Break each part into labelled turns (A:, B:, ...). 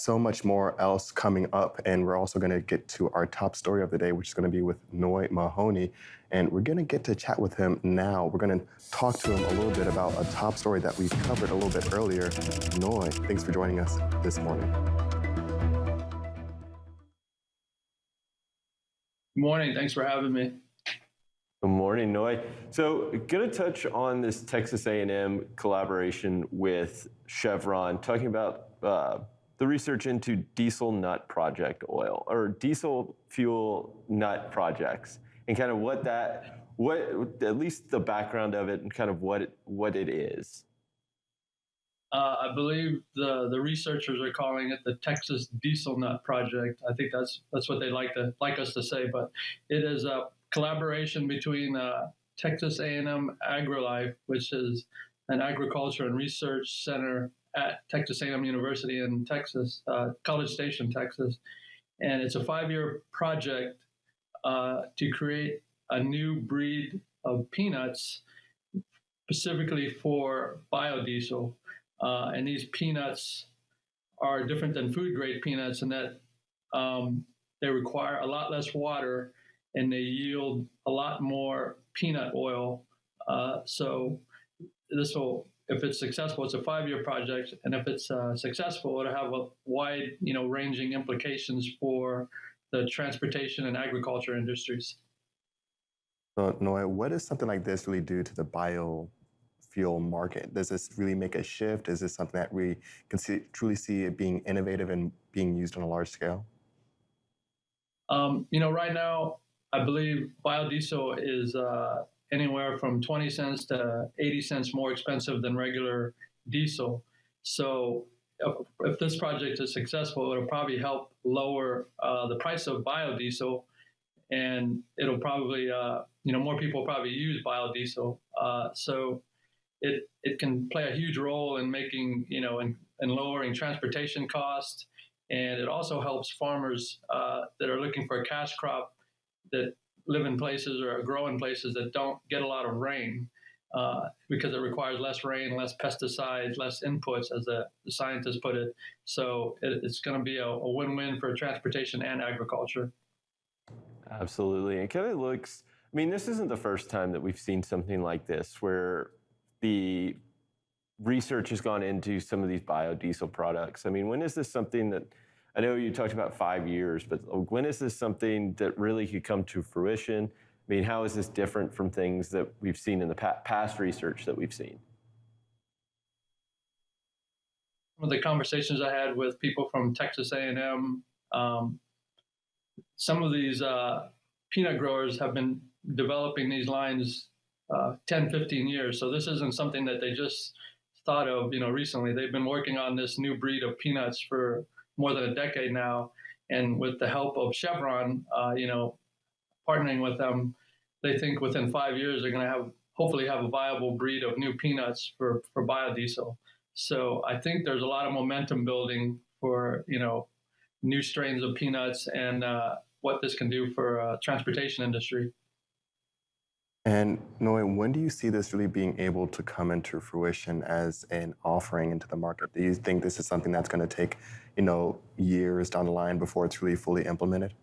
A: so much more else coming up. And we're also going to get to our top story of the day, which is going to be with Noy Mahoney. And we're going to get to chat with him now. We're going to talk to him a little bit about a top story that we covered a little bit earlier. Noy, thanks for joining us this morning.
B: Good morning. Thanks for having me.
C: Good morning, Noy. So, going to touch on this Texas A&M collaboration with Chevron, talking about the research into diesel nut project oil or diesel fuel nut projects, and kind of what at least the background of it, and kind of what it is.
B: I believe the researchers are calling it the Texas Diesel Nut Project. I think that's what they like us to say, but it is a collaboration between Texas A&M AgriLife, which is an agriculture and research center at Texas A&M University in Texas, College Station, Texas, and it's a 5-year project to create a new breed of peanuts specifically for biodiesel. And these peanuts are different than food-grade peanuts in that they require a lot less water and they yield a lot more peanut oil. So this will, if it's successful, it's a 5-year project, and if it's successful, it'll have a wide, ranging implications for the transportation and agriculture industries.
A: So, Noy, what does something like this really do to the biofuel market? Does this really make a shift? Is this something that we can truly see it being innovative and being used on a large scale?
B: Right now, I believe biodiesel is anywhere from 20 cents to 80 cents more expensive than regular diesel. So if this project is successful, it'll probably help lower the price of biodiesel, and it'll probably, more people will probably use biodiesel. So it can play a huge role in making, in lowering transportation costs. And it also helps farmers that are looking for a cash crop that live in places or grow in places that don't get a lot of rain, because it requires less rain, less pesticides, less inputs, as the scientists put it. So it's going to be a win-win for transportation and agriculture.
C: Absolutely. It kind of looks, this isn't the first time that we've seen something like this, where the research has gone into some of these biodiesel products. When is this something that, I know you talked about 5 years, but when is this something that really could come to fruition? How is this different from things that we've seen in the past research that we've seen?
B: Some of the conversations I had with people from Texas A&M, some of these peanut growers have been developing these lines 10, 15 years. So this isn't something that they just thought of, recently. They've been working on this new breed of peanuts for more than a decade now. And with the help of Chevron, partnering with them, they think within 5 years they're going to hopefully have a viable breed of new peanuts for biodiesel. So I think there's a lot of momentum building for, new strains of peanuts and what this can do for transportation industry.
A: And Noy, when do you see this really being able to come into fruition as an offering into the market? Do you think this is something that's going to take, years down the line before it's really fully implemented?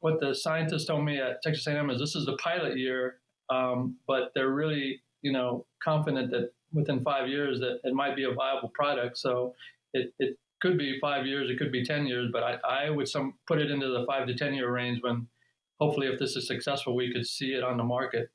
B: What the scientists told me at Texas A&M is this is the pilot year, but they're really, confident that within 5 years that it might be a viable product. So it could be 5 years, it could be 10 years, but I would put it into the 5 to 10 year range when hopefully if this is successful, we could see it on the market.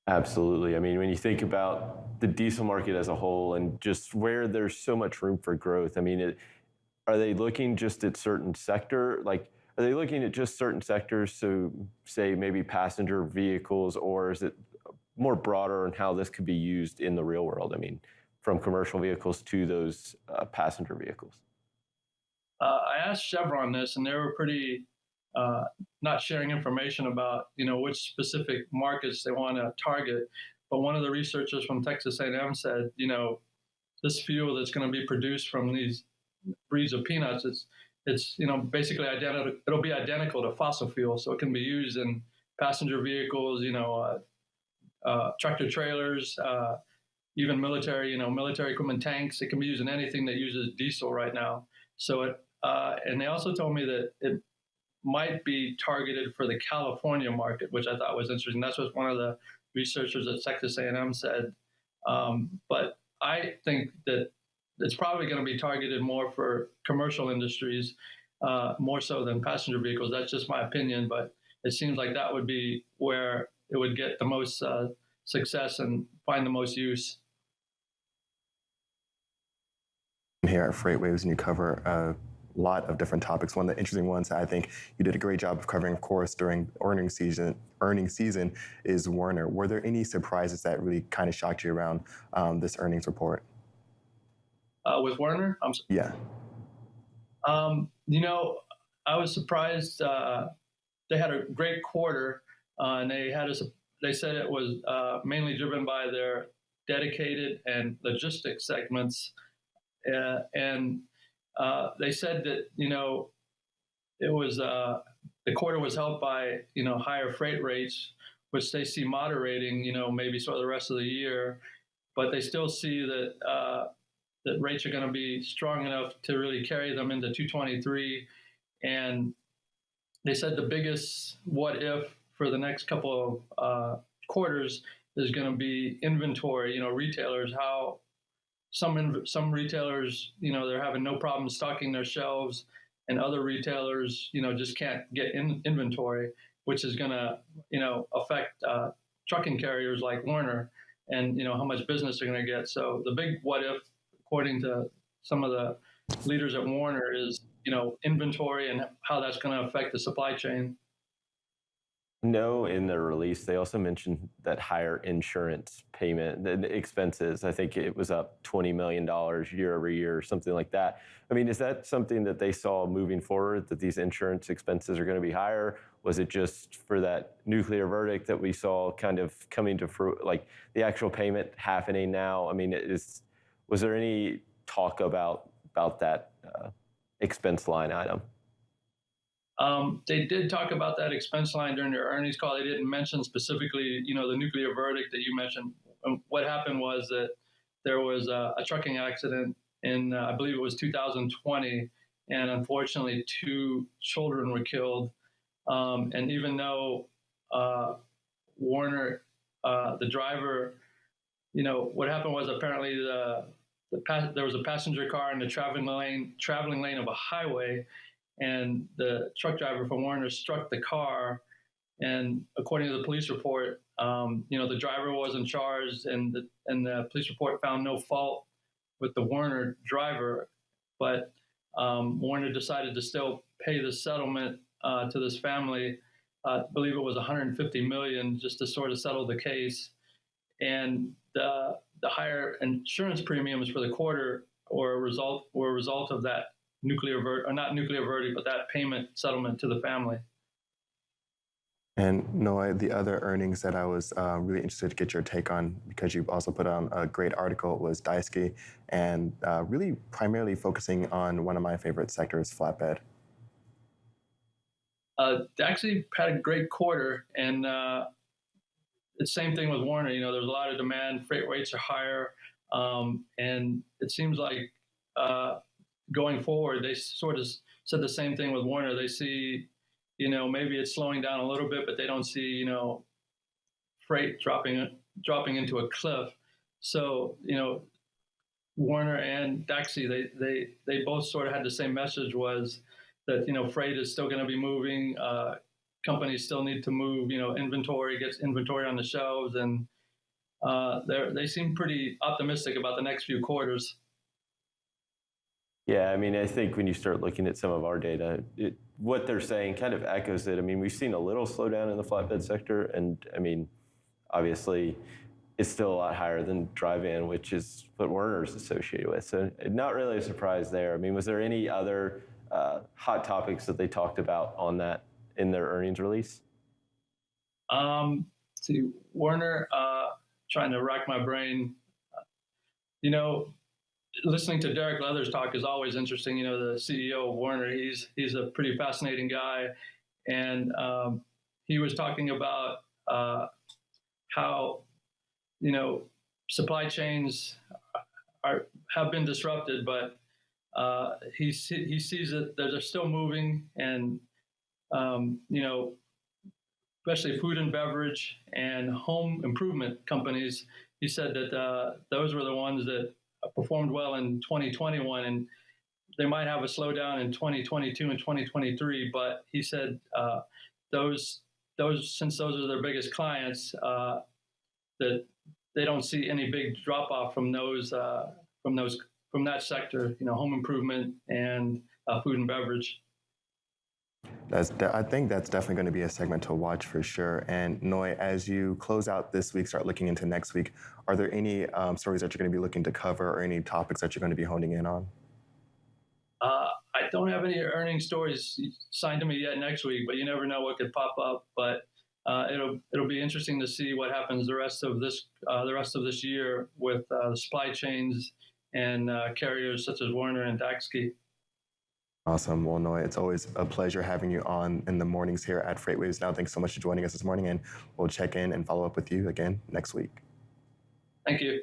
C: Absolutely. When you think about the diesel market as a whole and just where there's so much room for growth, are they looking just at certain sector? Are they looking at just certain sectors? So say maybe passenger vehicles, or is it more broader in how this could be used in the real world? From commercial vehicles to those passenger vehicles.
B: I asked Chevron this, and they were pretty not sharing information about which specific markets they want to target. But one of the researchers from Texas A&M said, this fuel that's going to be produced from these breeds of peanuts, it's basically identical. It'll be identical to fossil fuel, so it can be used in passenger vehicles, tractor trailers, even military, military equipment, tanks. It can be used in anything that uses diesel right now. So and they also told me that it might be targeted for the California market, which I thought was interesting. That's what one of the researchers at Texas A&M said. But I think that it's probably going to be targeted more for commercial industries, more so than passenger vehicles. That's just my opinion, but it seems like that would be where it would get the most success and find the most use.
A: Here at FreightWaves, and you cover a lot of different topics. One of the interesting ones I think you did a great job of covering, of course, during earnings season is Werner. Were there any surprises that really kind of shocked you around this earnings report?
B: With Werner?
A: Yeah.
B: I was surprised. They had a great quarter, and they said it was mainly driven by their dedicated and logistics segments. And they said that it was the quarter was helped by higher freight rates, which they see moderating maybe sort of the rest of the year, but they still see that that rates are going to be strong enough to really carry them into 2023. And they said the biggest what if for the next couple of quarters is going to be inventory. Retailers, how some retailers, they're having no problem stocking their shelves, and other retailers, just can't get inventory, which is going to, affect trucking carriers like Werner, and how much business they're going to get. So the big what if, according to some of the leaders at Werner, is inventory and how that's going to affect the supply chain.
C: No, in their release, they also mentioned that higher insurance payment, the expenses. I think it was up $20 million year over year, or something like that. I mean, is that something that they saw moving forward, that these insurance expenses are going to be higher? Was it just for that nuclear verdict that we saw kind of coming to fruit, like the actual payment happening now? I mean, was there any talk about that expense line item?
B: They did talk about that expense line during their earnings call. They didn't mention specifically, the nuclear verdict that you mentioned. What happened was that there was a trucking accident in, I believe it was 2020, and unfortunately 2 children were killed. And even though Werner, the driver, what happened was apparently there was a passenger car in the traveling lane of a highway, and the truck driver from Werner struck the car. And according to the police report, the driver wasn't charged, and the police report found no fault with the Werner driver. But Werner decided to still pay the settlement to this family. I believe it was $150 million, just to sort of settle the case. And the higher insurance premiums for the quarter were a result of that not nuclear verdict, but that payment settlement to the family.
A: And Noah, the other earnings that I was really interested to get your take on, because you also put on a great article, was Daisuke, and really primarily focusing on one of my favorite sectors, flatbed.
B: Actually had a great quarter, and it's the same thing with Werner. There's a lot of demand, freight rates are higher, and it seems like going forward, they sort of said the same thing with Werner. They see, maybe it's slowing down a little bit, but they don't see, freight dropping into a cliff. So, Werner and Daisuke, they both sort of had the same message, was that, freight is still going to be moving. Companies still need to move, inventory, gets inventory on the shelves, and they seem pretty optimistic about the next few quarters.
C: Yeah, I mean, I think when you start looking at some of our data, what they're saying kind of echoes it. I mean, we've seen a little slowdown in the flatbed sector, and I mean, obviously, it's still a lot higher than dry van, which is what Werner's associated with. So not really a surprise there. I mean, was there any other hot topics that they talked about on that in their earnings release?
B: To Werner, trying to rack my brain, listening to Derek Leathers talk is always interesting. The CEO of Werner, he's a pretty fascinating guy. And he was talking about how, supply chains have been disrupted, but he sees that they're still moving, and especially food and beverage and home improvement companies. He said that those were the ones that performed well in 2021, and they might have a slowdown in 2022 and 2023. But he said those since those are their biggest clients, that they don't see any big drop off from that sector. Home improvement and food and beverage.
A: I think that's definitely going to be a segment to watch for sure. And Noy, as you close out this week, start looking into next week, are there any stories that you're going to be looking to cover or any topics that you're going to be honing in on?
B: I don't have any earnings stories signed to me yet next week, but you never know what could pop up. But it'll be interesting to see what happens the rest of this year with the supply chains and carriers such as Werner and Daxke.
A: Awesome. Well, Noy, it's always a pleasure having you on in the mornings here at FreightWaves Now. Thanks so much for joining us this morning, and we'll check in and follow up with you again next week.
B: Thank you.